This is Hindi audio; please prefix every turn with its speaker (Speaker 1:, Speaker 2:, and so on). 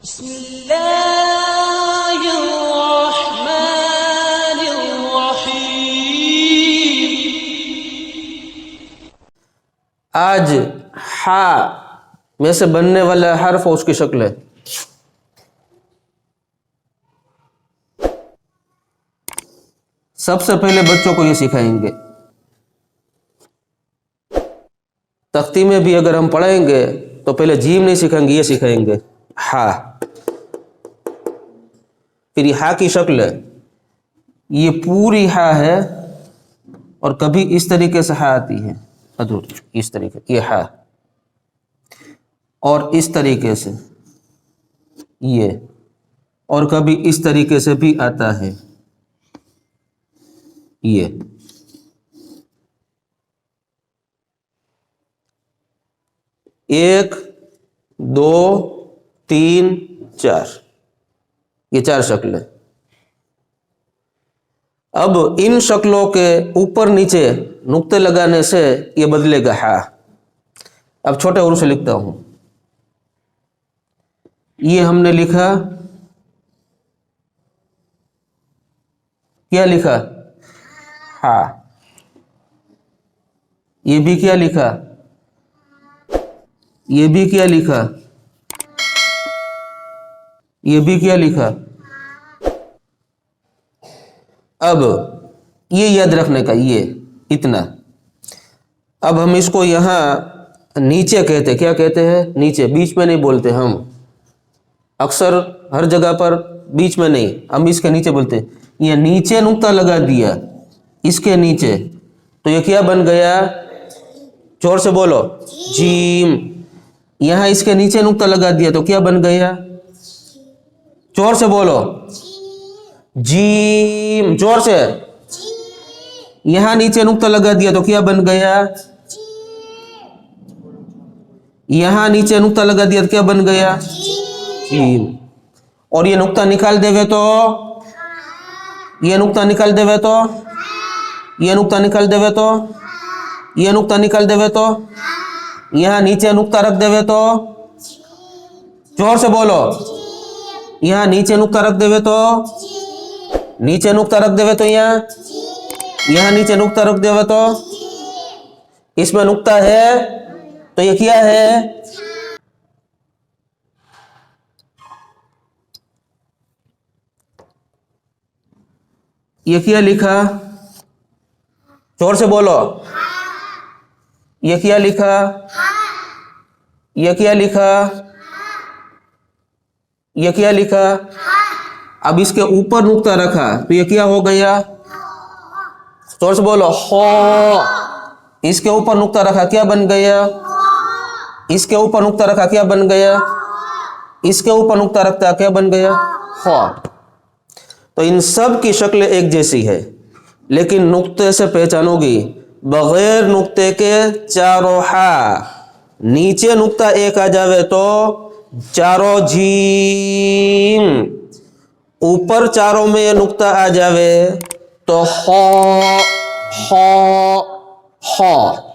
Speaker 1: आज हा में से बनने वाला हर्फ और उसकी शक्ल है। सबसे पहले बच्चों को ये सिखाएंगे। तख्ती में भी अगर हम पढ़ाएंगे तो पहले जीम नहीं सिखाएंगे, ये सिखाएंगे हा। फिर ये हा की शक्ल है, ये पूरी हा है और कभी इस तरीके से हा आती है अधूरी, इस तरीके, ये हा, और इस तरीके से ये, और कभी इस तरीके से भी आता है ये। एक, दो, तीन, चार, ये चार शक्लें। अब इन शक्लों के ऊपर नीचे नुक्ते लगाने से ये बदलेगा हा। अब छोटे उर्दू से लिखता हूं। ये हमने लिखा, क्या लिखा? हा। ये भी क्या लिखा? ये भी क्या लिखा? ये भी क्या लिखा? अब ये याद रखने का, ये इतना। अब हम इसको यहां नीचे कहते, क्या कहते हैं? नीचे, बीच में नहीं बोलते हम, अक्सर हर जगह पर बीच में नहीं, हम इसके नीचे बोलते। ये नीचे नुक्ता लगा दिया, इसके नीचे, तो ये क्या बन गया? जोर से बोलो, जीम। यहां इसके नीचे नुक्ता लगा दिया तो क्या बन गया? जोर से बोलो, जीम। जोर से। यहां नीचे नुक्ता लगा दिया तो क्या बन गया? यहां नीचे नुक्ता लगा दिया तो क्या बन गया? जीम। और ये नुक्ता निकाल देवे तो, ये नुक्ता निकाल देवे तो, ये नुक्ता निकाल देवे तो, ये नुक्ता निकाल देवे तो, यहां नीचे नुक्ता रख देवे तो, जोर से बोलो, यहां नीचे नुक्ता रख देवे तो, नीचे नुक्ता रख देवे तो, यहां नीचे नुक्ता रख देवे तो, इसमें नुक्ता है तो ये क्या है? ये क्या लिखा? जोर से बोलो, ये क्या लिखा? ये क्या लिखा? ये क्या लिखा? अब इसके ऊपर नुक्ता रखा तो ये क्या हो गया? जोर से बोलो, हो। इसके ऊपर नुक्ता रखा, क्या बन गया? इसके ऊपर नुक्ता रखा, क्या बन गया? इसके ऊपर नुक्ता रखता, क्या बन गया? हो। तो इन सब की शक्ल एक जैसी है, लेकिन नुक्ते से पहचानोगी। बगैर नुक्ते के चारों हा, नीचे नुक्ता एक आ जावे तो चारों जीम, ऊपर चारों में ये नुक्ता आ जावे तो हो, हो, हो।